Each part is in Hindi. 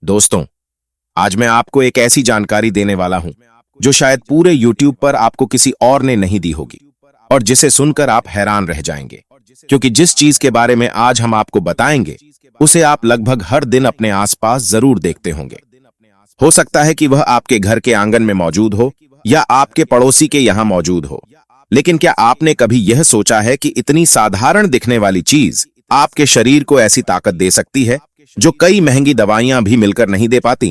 दोस्तों, आज मैं आपको एक ऐसी जानकारी देने वाला हूं जो शायद पूरे YouTube पर आपको किसी और ने नहीं दी होगी और जिसे सुनकर आप हैरान रह जाएंगे, क्योंकि जिस चीज के बारे में आज हम आपको बताएंगे उसे आप लगभग हर दिन अपने आसपास जरूर देखते होंगे। हो सकता है कि वह आपके घर के आंगन में मौजूद हो या आपके पड़ोसी के यहां मौजूद हो, लेकिन क्या आपने कभी यह सोचा है कि इतनी साधारण दिखने वाली चीज आपके शरीर को ऐसी ताकत दे सकती है जो कई महंगी दवाइयां भी मिलकर नहीं दे पाती?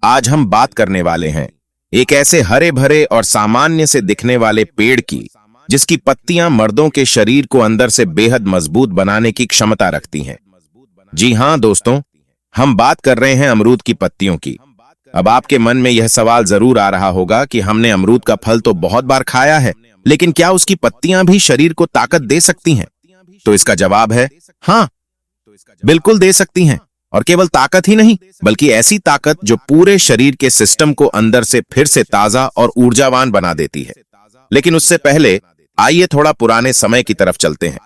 आज हम बात करने वाले हैं एक ऐसे हरे भरे और सामान्य से दिखने वाले पेड़ की, जिसकी पत्तियां मर्दों के शरीर को अंदर से बेहद मजबूत बनाने की क्षमता रखती हैं। जी हां दोस्तों, हम बात कर रहे हैं अमरूद की पत्तियों की। अब आपके मन में यह सवाल जरूर आ रहा होगा कि हमने अमरूद का फल तो बहुत बार खाया है, लेकिन क्या उसकी पत्तियां भी शरीर को ताकत दे सकती हैं? तो इसका जवाब है हाँ, बिल्कुल दे सकती हैं। और केवल ताकत ही नहीं, बल्कि ऐसी ताकत जो पूरे शरीर के सिस्टम को अंदर से फिर से ताजा और ऊर्जावान बना देती है। लेकिन उससे पहले आइए थोड़ा पुराने समय की तरफ चलते हैं।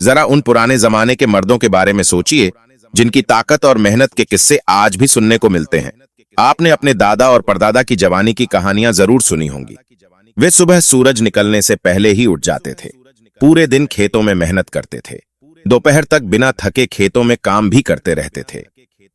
जरा उन पुराने जमाने के मर्दों के बारे में सोचिए, जिनकी ताकत और मेहनत के किस्से आज भी सुनने को मिलते हैं। आपने अपने दादा और परदादा की जवानी की कहानियां जरूर सुनी होंगी। वे सुबह सूरज निकलने से पहले ही उठ जाते थे, पूरे दिन खेतों में मेहनत करते थे, दोपहर तक बिना थके खेतों में काम भी करते रहते थे,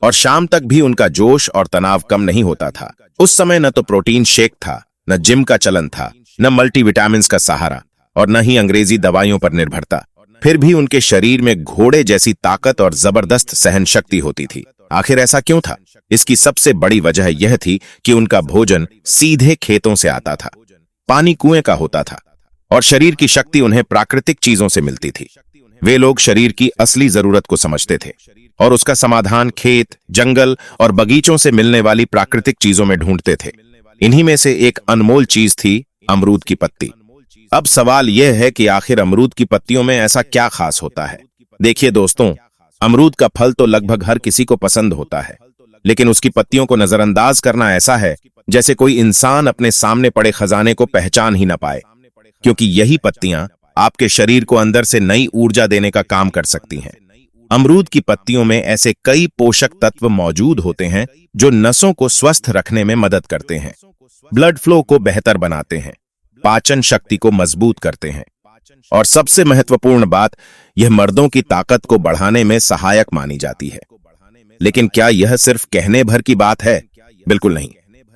और शाम तक भी उनका जोश और तनाव कम नहीं होता था। उस समय न तो प्रोटीन शेक था, न जिम का चलन था, न मल्टीविटामिन्स का सहारा, और न ही अंग्रेजी दवाइयों पर निर्भरता। फिर भी उनके शरीर में घोड़े जैसी ताकत और जबरदस्त सहन शक्ति होती थी। आखिर ऐसा क्यों था? इसकी सबसे बड़ी वजह यह थी कि उनका भोजन सीधे खेतों से आता था, पानी कुएं का होता था, और शरीर की शक्ति उन्हें प्राकृतिक चीजों से मिलती थी। वे लोग शरीर की असली जरूरत को समझते थे और उसका समाधान खेत, जंगल और बगीचों से मिलने वाली प्राकृतिक चीजों में ढूंढते थे। इन्हीं में से एक अनमोल चीज थी अमरूद की पत्ती। अब सवाल यह है कि आखिर अमरूद की पत्तियों में ऐसा क्या खास होता है? देखिए दोस्तों, अमरूद का फल तो लगभग हर किसी को पसंद होता है, लेकिन उसकी पत्तियों को नजरअंदाज करना ऐसा है जैसे कोई इंसान अपने सामने पड़े खजाने को पहचान ही न पाए, क्योंकि यही पत्तियां आपके शरीर को अंदर से नई ऊर्जा देने का काम कर सकती हैं। अमरूद की पत्तियों में ऐसे कई पोषक तत्व मौजूद होते हैं जो नसों को स्वस्थ रखने में मदद करते हैं, ब्लड फ्लो को बेहतर बनाते हैं, पाचन शक्ति को मजबूत करते हैं, और सबसे महत्वपूर्ण बात, यह मर्दों की ताकत को बढ़ाने में सहायक मानी जाती है। लेकिन क्या यह सिर्फ कहने भर की बात है? बिल्कुल नहीं।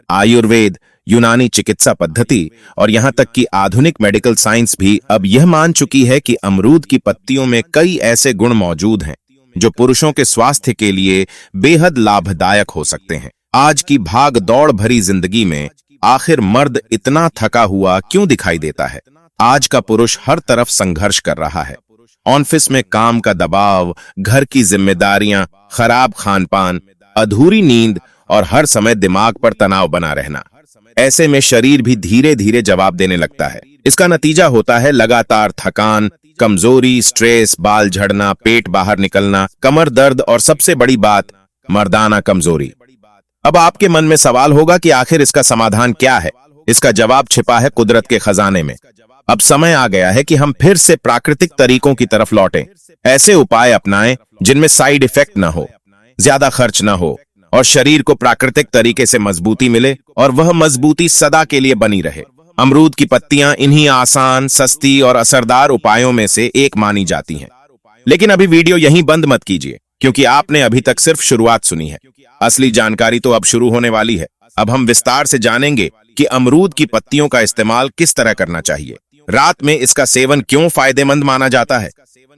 आयुर्वेद, यूनानी चिकित्सा पद्धति और यहां तक कि आधुनिक मेडिकल साइंस भी अब यह मान चुकी है कि अमरूद की पत्तियों में कई ऐसे गुण मौजूद हैं जो पुरुषों के स्वास्थ्य के लिए बेहद लाभदायक हो सकते हैं। आज की भाग दौड़ भरी जिंदगी में आखिर मर्द इतना थका हुआ क्यों दिखाई देता है? आज का पुरुष हर तरफ संघर्ष कर रहा है। ऑफिस में काम का दबाव, घर की जिम्मेदारियां, खराब खानपान, अधूरी नींद और हर समय दिमाग पर तनाव बना रहना। ऐसे में शरीर भी धीरे धीरे जवाब देने लगता है। इसका नतीजा होता है लगातार थकान, कमजोरी, स्ट्रेस, बाल झड़ना, पेट बाहर निकलना, कमर दर्द और सबसे बड़ी बात, मर्दाना कमजोरी। अब आपके मन में सवाल होगा कि आखिर इसका समाधान क्या है? इसका जवाब छिपा है कुदरत के खजाने में। अब समय आ गया है कि हम फिर से प्राकृतिक तरीकों की तरफ लौटें। ऐसे उपाय अपनाएं जिनमें साइड इफेक्ट न हो, ज्यादा खर्च न हो, और शरीर को प्राकृतिक तरीके से मजबूती मिले, और वह मजबूती सदा के लिए बनी रहे। अमरूद की पत्तियां इन्हीं आसान, सस्ती और असरदार उपायों में से एक मानी जाती हैं। लेकिन अभी वीडियो यहीं बंद मत कीजिए, क्योंकि आपने अभी तक सिर्फ शुरुआत सुनी है। असली जानकारी तो अब शुरू होने वाली है। अब हम विस्तार से जानेंगे कि अमरूद की पत्तियों का इस्तेमाल किस तरह करना चाहिए, रात में इसका सेवन क्यों फायदेमंद माना जाता है,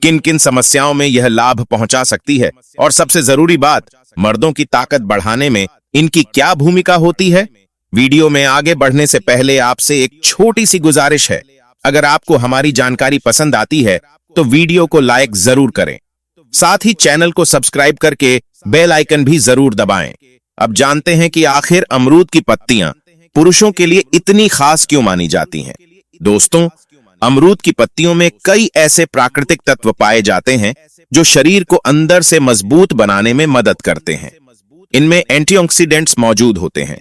किन किन समस्याओं में यह लाभ पहुंचा सकती है, और सबसे जरूरी बात, मर्दों की ताकत बढ़ाने में इनकी क्या भूमिका होती है। वीडियो में आगे बढ़ने से पहले आपसे एक छोटी सी गुजारिश है। अगर आपको हमारी जानकारी पसंद आती है तो वीडियो को लाइक जरूर करें, साथ ही चैनल को सब्सक्राइब करके बेल आइकन भी जरूर दबाएं। अब जानते हैं कि आखिर अमरूद की पत्तियां पुरुषों के लिए इतनी खास क्यों मानी जाती हैं। दोस्तों, अमरूद की पत्तियों में कई ऐसे प्राकृतिक तत्व पाए जाते हैं जो शरीर को अंदर से मजबूत बनाने में मदद करते हैं। इनमें एंटीऑक्सीडेंट्स मौजूद होते हैं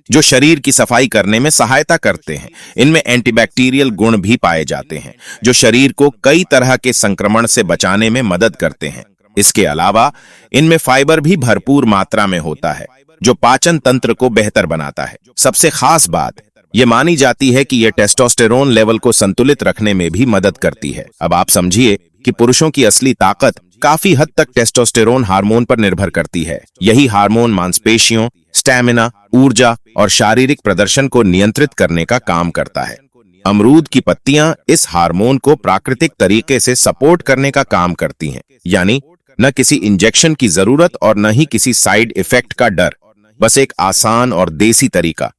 जो शरीर की सफाई करने में सहायता करते हैं। इनमें एंटीबैक्टीरियल गुण भी पाए जाते हैं जो शरीर को कई तरह के संक्रमण से बचाने में मदद करते हैं। इसके अलावा इनमें फाइबर भी भरपूर मात्रा में होता है जो पाचन तंत्र को बेहतर बनाता है। सबसे खास बात ये मानी जाती है कि यह टेस्टोस्टेरोन लेवल को संतुलित रखने में भी मदद करती है। अब आप समझिए कि पुरुषों की असली ताकत काफी हद तक टेस्टोस्टेरोन हार्मोन पर निर्भर करती है। यही हार्मोन मांसपेशियों, स्टैमिना, ऊर्जा और शारीरिक प्रदर्शन को नियंत्रित करने का काम करता है। अमरूद की पत्तियां इस हार्मोन को प्राकृतिक तरीके से सपोर्ट करने का काम करती हैं, यानी न किसी इंजेक्शन की जरूरत और न ही किसी साइड इफेक्ट का डर, बस एक आसान और देसी तरीका।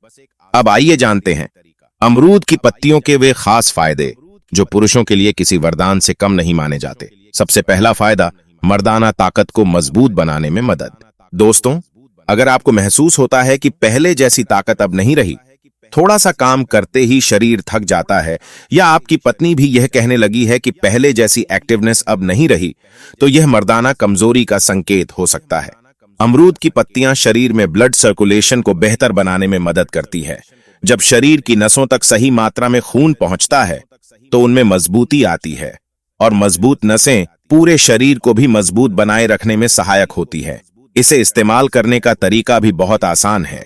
अब आइए जानते हैं अमरूद की पत्तियों के वे खास फायदे जो पुरुषों के लिए किसी वरदान से कम नहीं माने जाते। सबसे पहला फायदा, मर्दाना ताकत को मजबूत बनाने में मदद। दोस्तों, अगर आपको महसूस होता है कि पहले जैसी ताकत अब नहीं रही, थोड़ा सा काम करते ही शरीर थक जाता है, या आपकी पत्नी भी यह कहने लगी है कि पहले जैसी एक्टिवनेस अब नहीं रही, तो यह मर्दाना कमजोरी का संकेत हो सकता है। अमरूद की पत्तियां शरीर में ब्लड सर्कुलेशन को बेहतर बनाने में मदद करती है। जब शरीर की नसों तक सही मात्रा में खून पहुंचता है तो उनमें मजबूती आती है, और मजबूत नसें पूरे शरीर को भी मजबूत बनाए रखने में सहायक होती है। इसे इस्तेमाल करने का तरीका भी बहुत आसान है।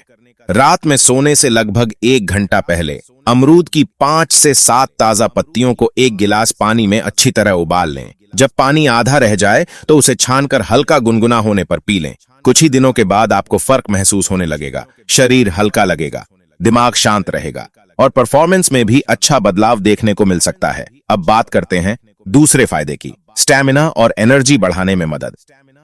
रात में सोने से लगभग 1 घंटा पहले अमरूद की 5 से 7 ताजा पत्तियों को 1 गिलास पानी में अच्छी तरह उबाल लें। जब पानी आधा रह जाए तो उसे छानकर हल्का गुनगुना होने पर पी लें। कुछ ही दिनों के बाद आपको फर्क महसूस होने लगेगा, शरीर हल्का लगेगा, दिमाग शांत रहेगा और परफॉर्मेंस में भी अच्छा बदलाव देखने को मिल सकता है। अब बात करते हैं दूसरे फायदे की, स्टैमिना और एनर्जी बढ़ाने में मदद।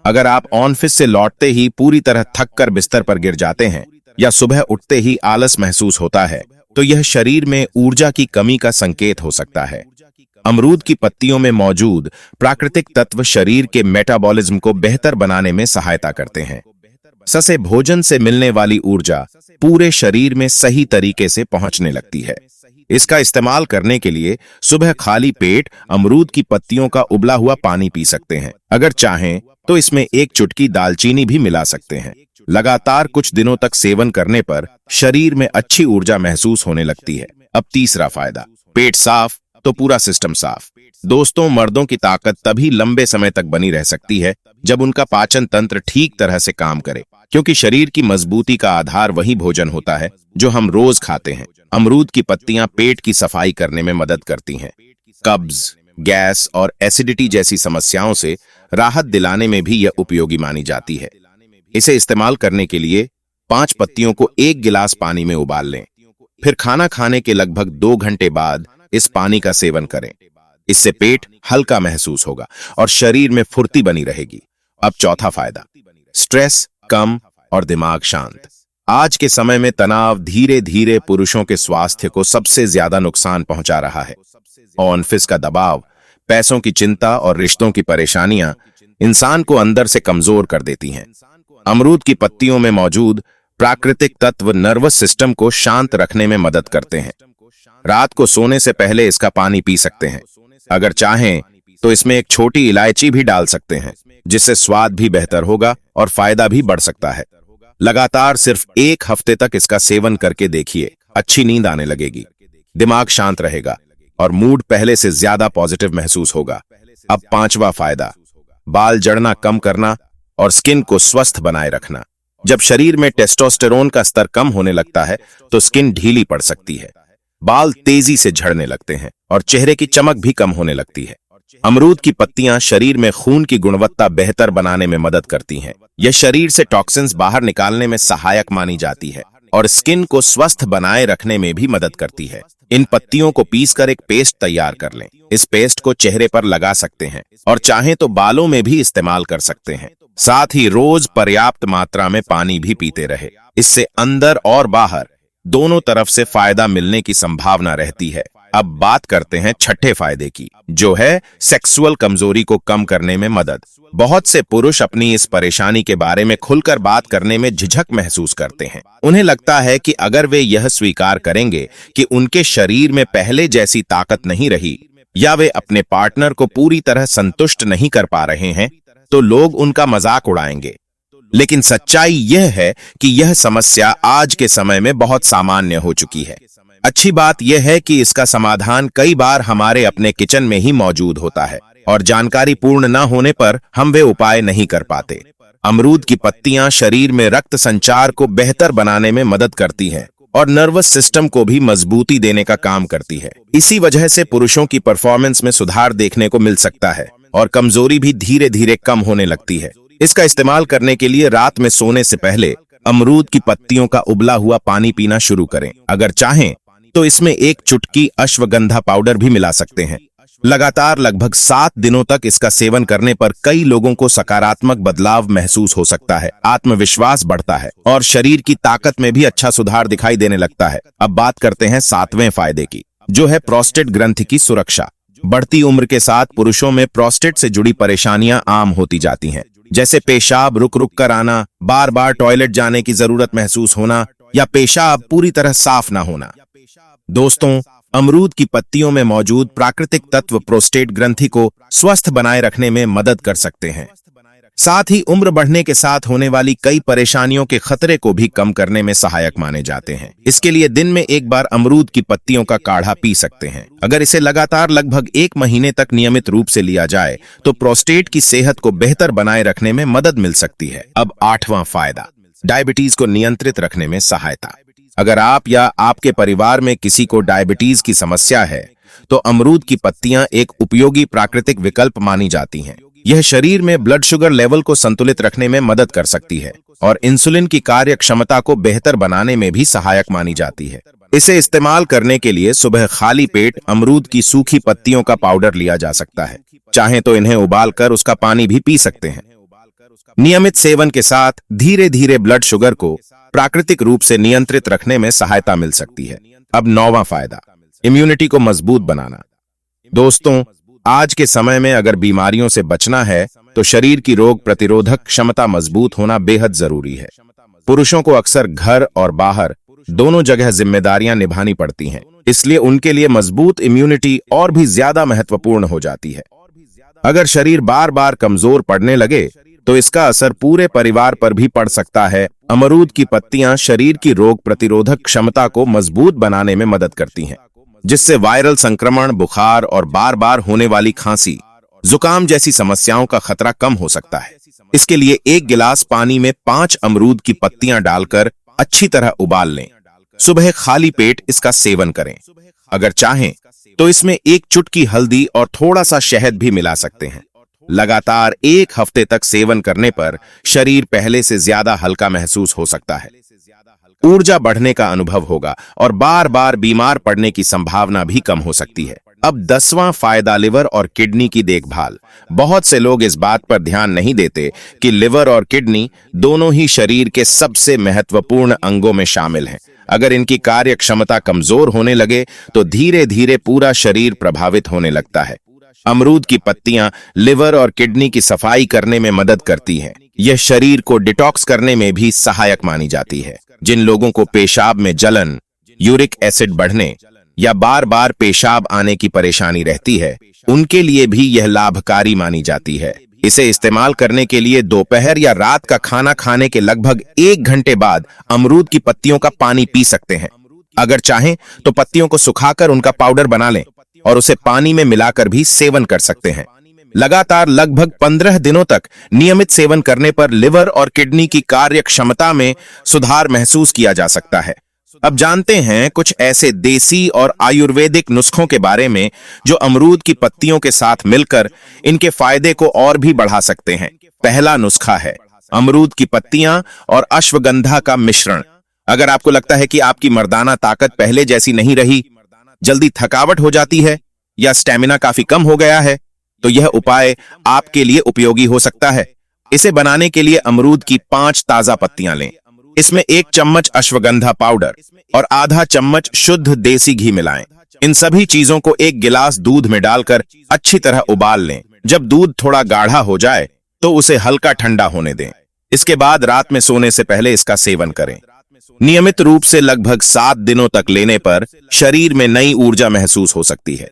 अगर आप ऑफिस से लौटते ही पूरी तरह थक कर बिस्तर पर गिर जाते हैं या सुबह उठते ही आलस महसूस होता है, तो यह शरीर में ऊर्जा की कमी का संकेत हो सकता है। अमरूद की पत्तियों में मौजूद प्राकृतिक तत्व शरीर के मेटाबॉलिज्म को बेहतर बनाने में सहायता करते हैं। ससे भोजन से मिलने वाली ऊर्जा पूरे शरीर में सही तरीके से पहुंचने लगती है। इसका इस्तेमाल करने के लिए सुबह खाली पेट अमरूद की पत्तियों का उबला हुआ पानी पी सकते हैं। अगर चाहें तो इसमें 1 चुटकी दालचीनी भी मिला सकते हैं। लगातार कुछ दिनों तक सेवन करने पर शरीर में अच्छी ऊर्जा महसूस होने लगती है। अब तीसरा फायदा, पेट साफ तो पूरा सिस्टम साफ। दोस्तों, मर्दों की ताकत तभी लंबे समय तक बनी रह सकती है जब उनका पाचन तंत्र ठीक तरह से काम करे, क्योंकि शरीर की मजबूती का आधार वही भोजन होता है जो हम रोज खाते हैं। अमरूद की पत्तियां पेट की सफाई करने में मदद करती हैं। कब्ज, गैस और एसिडिटी जैसी समस्याओं से राहत दिलाने में भी यह उपयोगी मानी जाती है। इसे इस्तेमाल करने के लिए 5 पत्तियों को 1 गिलास पानी में उबाल लें। फिर खाना खाने के लगभग 2 घंटे बाद इस पानी का सेवन करें। इससे पेट हल्का महसूस होगा और शरीर में फुर्ती बनी रहेगी। अब चौथा फायदा, स्ट्रेस कम और दिमाग शांत। आज के समय में तनाव धीरे धीरे पुरुषों के स्वास्थ्य को सबसे ज्यादा नुकसान पहुंचा रहा है। ऑफिस का दबाव, पैसों की चिंता और रिश्तों की परेशानियां इंसान को अंदर से कमजोर कर देती हैं। अमरूद की पत्तियों में मौजूद प्राकृतिक तत्व नर्वस सिस्टम को शांत रखने में मदद करते हैं। रात को सोने से पहले इसका पानी पी सकते हैं। अगर चाहें तो इसमें एक छोटी इलायची भी डाल सकते हैं, जिससे स्वाद भी बेहतर होगा और फायदा भी बढ़ सकता है। लगातार सिर्फ 1 हफ्ते तक इसका सेवन करके देखिए, अच्छी नींद आने लगेगी, दिमाग शांत रहेगा और मूड पहले से ज्यादा पॉजिटिव महसूस होगा। अब 5वां फायदा, बाल झड़ना कम करना और स्किन को स्वस्थ बनाए रखना। जब शरीर में टेस्टोस्टेरोन का स्तर कम होने लगता है तो स्किन ढीली पड़ सकती है, बाल तेजी से झड़ने लगते हैं और चेहरे की चमक भी कम होने लगती है। अमरूद की पत्तियां शरीर में खून की गुणवत्ता बेहतर बनाने में मदद करती हैं। यह शरीर से टॉक्सिन्स बाहर निकालने में सहायक मानी जाती है और स्किन को स्वस्थ बनाए रखने में भी मदद करती है। इन पत्तियों को पीसकर एक पेस्ट तैयार कर लें। इस पेस्ट को चेहरे पर लगा सकते हैं और चाहें तो बालों में भी इस्तेमाल कर सकते हैं। साथ ही रोज पर्याप्त मात्रा में पानी भी पीते रहे। इससे अंदर और बाहर दोनों तरफ से फायदा मिलने की संभावना रहती है। अब बात करते हैं छठे फायदे की, जो है सेक्सुअल कमजोरी को कम करने में मदद। बहुत से पुरुष अपनी इस परेशानी के बारे में खुलकर बात करने में झिझक महसूस करते हैं। उन्हें लगता है कि अगर वे यह स्वीकार करेंगे कि उनके शरीर में पहले जैसी ताकत नहीं रही या वे अपने पार्टनर को पूरी तरह संतुष्ट नहीं कर पा रहे हैं, तो लोग उनका मजाक उड़ाएंगे। लेकिन सच्चाई यह है कि यह समस्या आज के समय में बहुत सामान्य हो चुकी है। अच्छी बात यह है कि इसका समाधान कई बार हमारे अपने किचन में ही मौजूद होता है और जानकारी पूर्ण न होने पर हम वे उपाय नहीं कर पाते। अमरूद की पत्तियां शरीर में रक्त संचार को बेहतर बनाने में मदद करती हैं और नर्वस सिस्टम को भी मजबूती देने का काम करती है। इसी वजह से पुरुषों की परफॉर्मेंस में सुधार देखने को मिल सकता है और कमजोरी भी धीरे धीरे कम होने लगती है। इसका इस्तेमाल करने के लिए रात में सोने से पहले अमरूद की पत्तियों का उबला हुआ पानी पीना शुरू करें। अगर चाहें तो इसमें एक चुटकी अश्वगंधा पाउडर भी मिला सकते हैं। लगातार लगभग 7 दिनों तक इसका सेवन करने पर कई लोगों को सकारात्मक बदलाव महसूस हो सकता है, आत्मविश्वास बढ़ता है और शरीर की ताकत में भी अच्छा सुधार दिखाई देने लगता है। अब बात करते हैं 7वें फायदे की, जो है प्रोस्टेट ग्रंथि की सुरक्षा। बढ़ती उम्र के साथ पुरुषों में प्रोस्टेट से जुड़ी परेशानियां आम होती जाती हैं, जैसे पेशाब रुक रुक कर आना, बार बार टॉयलेट जाने की जरूरत महसूस होना या पेशाब पूरी तरह साफ ना होना। दोस्तों, अमरूद की पत्तियों में मौजूद प्राकृतिक तत्व प्रोस्टेट ग्रंथि को स्वस्थ बनाए रखने में मदद कर सकते हैं। साथ ही उम्र बढ़ने के साथ होने वाली कई परेशानियों के खतरे को भी कम करने में सहायक माने जाते हैं। इसके लिए दिन में एक बार अमरूद की पत्तियों का काढ़ा पी सकते हैं। अगर इसे लगातार लगभग 1 महीने तक नियमित रूप से लिया जाए तो प्रोस्टेट की सेहत को बेहतर बनाए रखने में मदद मिल सकती है। अब 8वां फायदा, डायबिटीज को नियंत्रित रखने में सहायता। अगर आप या आपके परिवार में किसी को डायबिटीज की समस्या है तो अमरूद की पत्तियां एक उपयोगी प्राकृतिक विकल्प मानी जाती हैं। यह शरीर में ब्लड शुगर लेवल को संतुलित रखने में मदद कर सकती है और इंसुलिन की कार्य क्षमता को बेहतर बनाने में भी सहायक मानी जाती है। इसे इस्तेमाल करने के लिए सुबह खाली पेट अमरूद की सूखी पत्तियों का पाउडर लिया जा सकता है। चाहे तो इन्हें उबालकर उसका पानी भी पी सकते हैं। नियमित सेवन के साथ धीरे धीरे ब्लड शुगर को प्राकृतिक रूप से नियंत्रित रखने में सहायता मिल सकती है। अब 9वां फायदा, इम्यूनिटी को मजबूत बनाना। दोस्तों, आज के समय में अगर बीमारियों से बचना है तो शरीर की रोग प्रतिरोधक क्षमता मजबूत होना बेहद जरूरी है। पुरुषों को अक्सर घर और बाहर दोनों जगह जिम्मेदारियां निभानी पड़ती हैं, इसलिए उनके लिए मजबूत इम्यूनिटी और भी ज्यादा महत्वपूर्ण हो जाती है। अगर शरीर बार बार कमजोर पड़ने लगे तो इसका असर पूरे परिवार पर भी पड़ सकता है। अमरूद की पत्तियां शरीर की रोग प्रतिरोधक क्षमता को मजबूत बनाने में मदद करती हैं, जिससे वायरल संक्रमण, बुखार और बार बार होने वाली खांसी, जुकाम जैसी समस्याओं का खतरा कम हो सकता है। इसके लिए 1 गिलास पानी में 5 अमरूद की पत्तियां डालकर अच्छी तरह उबाल लें। सुबह खाली पेट इसका सेवन करें। अगर चाहें तो इसमें 1 चुटकी हल्दी और थोड़ा सा शहद भी मिला सकते हैं। लगातार 1 हफ्ते तक सेवन करने पर शरीर पहले से ज्यादा हल्का महसूस हो सकता है, ऊर्जा बढ़ने का अनुभव होगा और बार बार बीमार पड़ने की संभावना भी कम हो सकती है। अब 10वां फायदा, लिवर और किडनी की देखभाल। बहुत से लोग इस बात पर ध्यान नहीं देते कि लिवर और किडनी दोनों ही शरीर के सबसे महत्वपूर्ण अंगों में शामिल हैं। अगर इनकी कार्य क्षमता कमजोर होने लगे तो धीरे धीरे पूरा शरीर प्रभावित होने लगता है। अमरूद की पत्तियां लिवर और किडनी की सफाई करने में मदद करती हैं। यह शरीर को डिटॉक्स करने में भी सहायक मानी जाती है। जिन लोगों को पेशाब में जलन, यूरिक एसिड बढ़ने या बार बार पेशाब आने की परेशानी रहती है, उनके लिए भी यह लाभकारी मानी जाती है। इसे इस्तेमाल करने के लिए दोपहर या रात का खाना खाने के लगभग 1 घंटे बाद अमरूद की पत्तियों का पानी पी सकते हैं। अगर चाहें तो पत्तियों को सुखाकर उनका पाउडर बना लें और उसे पानी में मिलाकर भी सेवन कर सकते हैं। लगातार लगभग 15 दिनों तक नियमित सेवन करने पर लिवर और किडनी की कार्य क्षमता में सुधार महसूस किया जा सकता है। अब जानते हैं कुछ ऐसे देसी और आयुर्वेदिक नुस्खों के बारे में जो अमरूद की पत्तियों के साथ मिलकर इनके फायदे को और भी बढ़ा सकते हैं। पहला नुस्खा है अमरूद की पत्तियां और अश्वगंधा का मिश्रण। अगर आपको लगता है कि आपकी मर्दाना ताकत पहले जैसी नहीं रही, जल्दी थकावट हो जाती है या स्टेमिना काफी कम हो गया है, तो यह उपाय आपके लिए उपयोगी हो सकता है। इसे बनाने के लिए अमरूद की 5 ताजा पत्तियां लें। इसमें 1 चम्मच अश्वगंधा पाउडर और आधा चम्मच शुद्ध देसी घी मिलाएं। इन सभी चीजों को 1 गिलास दूध में डालकर अच्छी तरह उबाल लें। जब दूध थोड़ा गाढ़ा हो जाए तो उसे हल्का ठंडा होने दें। इसके बाद रात में सोने से पहले इसका सेवन करें। नियमित रूप से लगभग 7 दिनों तक लेने पर शरीर में नई ऊर्जा महसूस हो सकती है,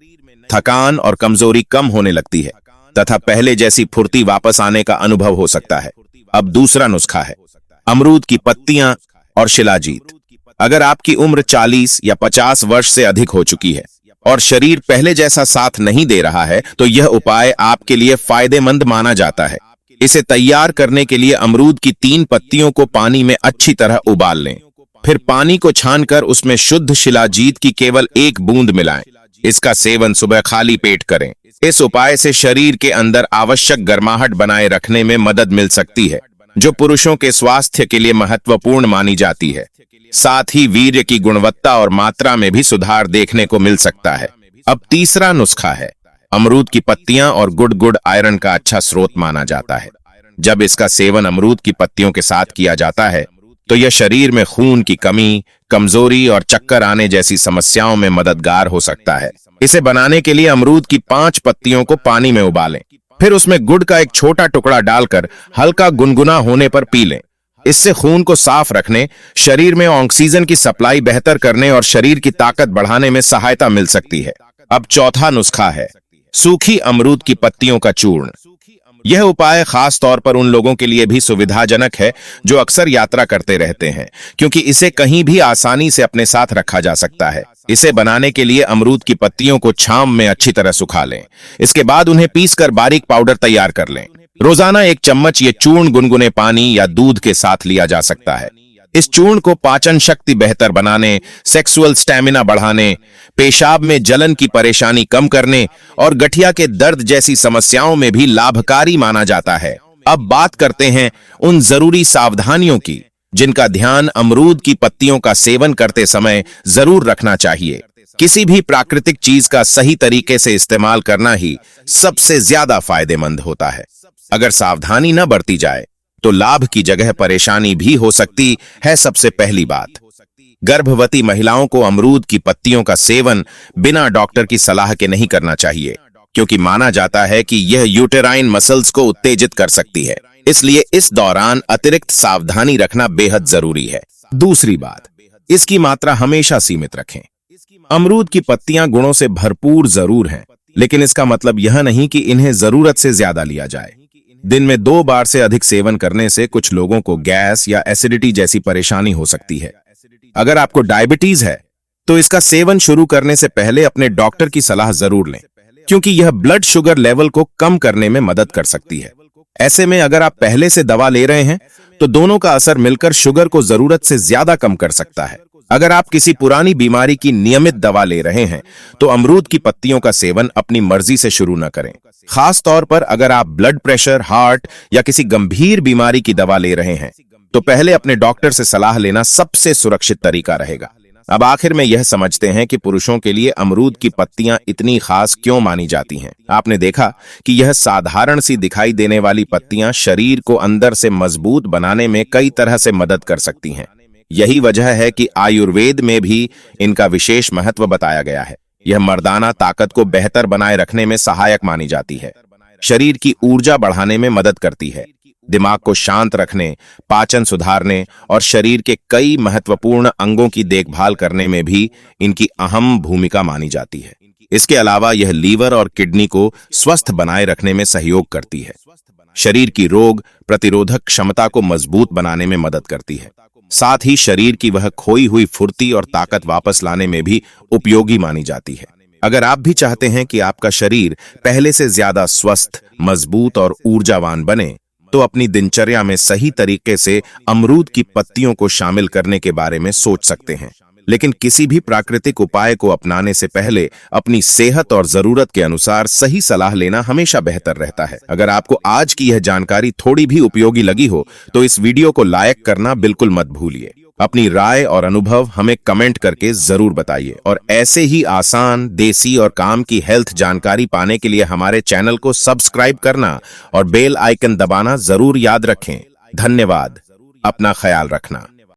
थकान और कमजोरी कम होने लगती है तथा पहले जैसी फुर्ती वापस आने का अनुभव हो सकता है। अब दूसरा नुस्खा है अमरूद की पत्तियां और शिलाजीत। अगर आपकी उम्र 40 या 50 वर्ष से अधिक हो चुकी है और शरीर पहले जैसा साथ नहीं दे रहा है तो यह उपाय आपके लिए फायदेमंद माना जाता है। इसे तैयार करने के लिए अमरूद की 3 पत्तियों को पानी में अच्छी तरह उबाल लें। फिर पानी को छानकर उसमें शुद्ध शिलाजीत की केवल 1 बूंद मिलाएं। इसका सेवन सुबह खाली पेट करें। इस उपाय से शरीर के अंदर आवश्यक गर्माहट बनाए रखने में मदद मिल सकती है, जो पुरुषों के स्वास्थ्य के लिए महत्वपूर्ण मानी जाती है। साथ ही वीर्य की गुणवत्ता और मात्रा में भी सुधार देखने को मिल सकता है। अब तीसरा नुस्खा है। अमरूद की पत्तियां और गुड़ आयरन का अच्छा स्रोत माना जाता है। जब इसका सेवन अमरूद की पत्तियों के साथ किया जाता है तो यह शरीर में खून की कमी, कमजोरी और चक्कर आने जैसी समस्याओं में मददगार हो सकता है। इसे बनाने के लिए अमरूद की 5 पत्तियों को पानी में उबालें। फिर उसमें गुड़ का एक छोटा टुकड़ा डालकर हल्का गुनगुना होने पर पी लें। इससे खून को साफ रखने, शरीर में ऑक्सीजन की सप्लाई बेहतर करने और शरीर की ताकत बढ़ाने में सहायता मिल सकती है। अब चौथा नुस्खा है सूखी अमरूद की पत्तियों का चूर्ण। यह उपाय खास तौर पर उन लोगों के लिए भी सुविधाजनक है जो अक्सर यात्रा करते रहते हैं, क्योंकि इसे कहीं भी आसानी से अपने साथ रखा जा सकता है। इसे बनाने के लिए अमरूद की पत्तियों को छांव में अच्छी तरह सुखा लें। इसके बाद उन्हें पीसकर बारीक पाउडर तैयार कर लें। रोजाना 1 चम्मच ये चूर्ण गुनगुने पानी या दूध के साथ लिया जा सकता है। इस चूर्ण को पाचन शक्ति बेहतर बनाने, सेक्सुअल स्टैमिना बढ़ाने, पेशाब में जलन की परेशानी कम करने और गठिया के दर्द जैसी समस्याओं में भी लाभकारी माना जाता है। अब बात करते हैं उन जरूरी सावधानियों की जिनका ध्यान अमरूद की पत्तियों का सेवन करते समय जरूर रखना चाहिए। किसी भी प्राकृतिक चीज का सही तरीके से इस्तेमाल करना ही सबसे ज्यादा फायदेमंद होता है। अगर सावधानी न बरती जाए तो लाभ की जगह परेशानी भी हो सकती है। सबसे पहली बात, गर्भवती महिलाओं को अमरूद की पत्तियों का सेवन बिना डॉक्टर की सलाह के नहीं करना चाहिए, क्योंकि माना जाता है कि यह यूटेराइन मसल्स को उत्तेजित कर सकती है। इसलिए इस दौरान अतिरिक्त सावधानी रखना बेहद जरूरी है। दूसरी बात, इसकी मात्रा हमेशा सीमित रखें। अमरूद की पत्तियां गुणों से भरपूर जरूर हैं, लेकिन इसका मतलब यह नहीं कि इन्हें जरूरत से ज्यादा लिया जाए। दिन में 2 बार से अधिक सेवन करने से कुछ लोगों को गैस या एसिडिटी जैसी परेशानी हो सकती है। अगर आपको डायबिटीज है तो इसका सेवन शुरू करने से पहले अपने डॉक्टर की सलाह जरूर लें, क्योंकि यह ब्लड शुगर लेवल को कम करने में मदद कर सकती है। ऐसे में अगर आप पहले से दवा ले रहे हैं तो दोनों का असर मिलकर शुगर को जरूरत से ज्यादा कम कर सकता है। अगर आप किसी पुरानी बीमारी की नियमित दवा ले रहे हैं तो अमरूद की पत्तियों का सेवन अपनी मर्जी से शुरू न करें। खास तौर पर अगर आप ब्लड प्रेशर, हार्ट या किसी गंभीर बीमारी की दवा ले रहे हैं तो पहले अपने डॉक्टर से सलाह लेना सबसे सुरक्षित तरीका रहेगा। अब आखिर में यह समझते हैं कि पुरुषों के लिए अमरूद की पत्तियां इतनी खास क्यों मानी जाती हैं। आपने देखा कि यह साधारण सी दिखाई देने वाली पत्तियां शरीर को अंदर से मजबूत बनाने में कई तरह से मदद कर सकती हैं। यही वजह है कि आयुर्वेद में भी इनका विशेष महत्व बताया गया है। यह मर्दाना ताकत को बेहतर बनाए रखने में सहायक मानी जाती है, शरीर की ऊर्जा बढ़ाने में मदद करती है, दिमाग को शांत रखने, पाचन सुधारने और शरीर के कई महत्वपूर्ण अंगों की देखभाल करने में भी इनकी अहम भूमिका मानी जाती है। इसके अलावा यह लीवर और किडनी को स्वस्थ बनाए रखने में सहयोग करती है, शरीर की रोग प्रतिरोधक क्षमता को मजबूत बनाने में मदद करती है, साथ ही शरीर की वह खोई हुई फुर्ती और ताकत वापस लाने में भी उपयोगी मानी जाती है। अगर आप भी चाहते हैं कि आपका शरीर पहले से ज्यादा स्वस्थ, मजबूत और ऊर्जावान बने, तो अपनी दिनचर्या में सही तरीके से अमरूद की पत्तियों को शामिल करने के बारे में सोच सकते हैं। लेकिन किसी भी प्राकृतिक उपाय को अपनाने से पहले अपनी सेहत और जरूरत के अनुसार सही सलाह लेना हमेशा बेहतर रहता है। अगर आपको आज की यह जानकारी थोड़ी भी उपयोगी लगी हो तो इस वीडियो को लाइक करना बिल्कुल मत भूलिए। अपनी राय और अनुभव हमें कमेंट करके जरूर बताइए और ऐसे ही आसान, देसी और काम की हेल्थ जानकारी पाने के लिए हमारे चैनल को सब्सक्राइब करना और बेल आइकन दबाना जरूर याद रखें। धन्यवाद। अपना ख्याल रखना।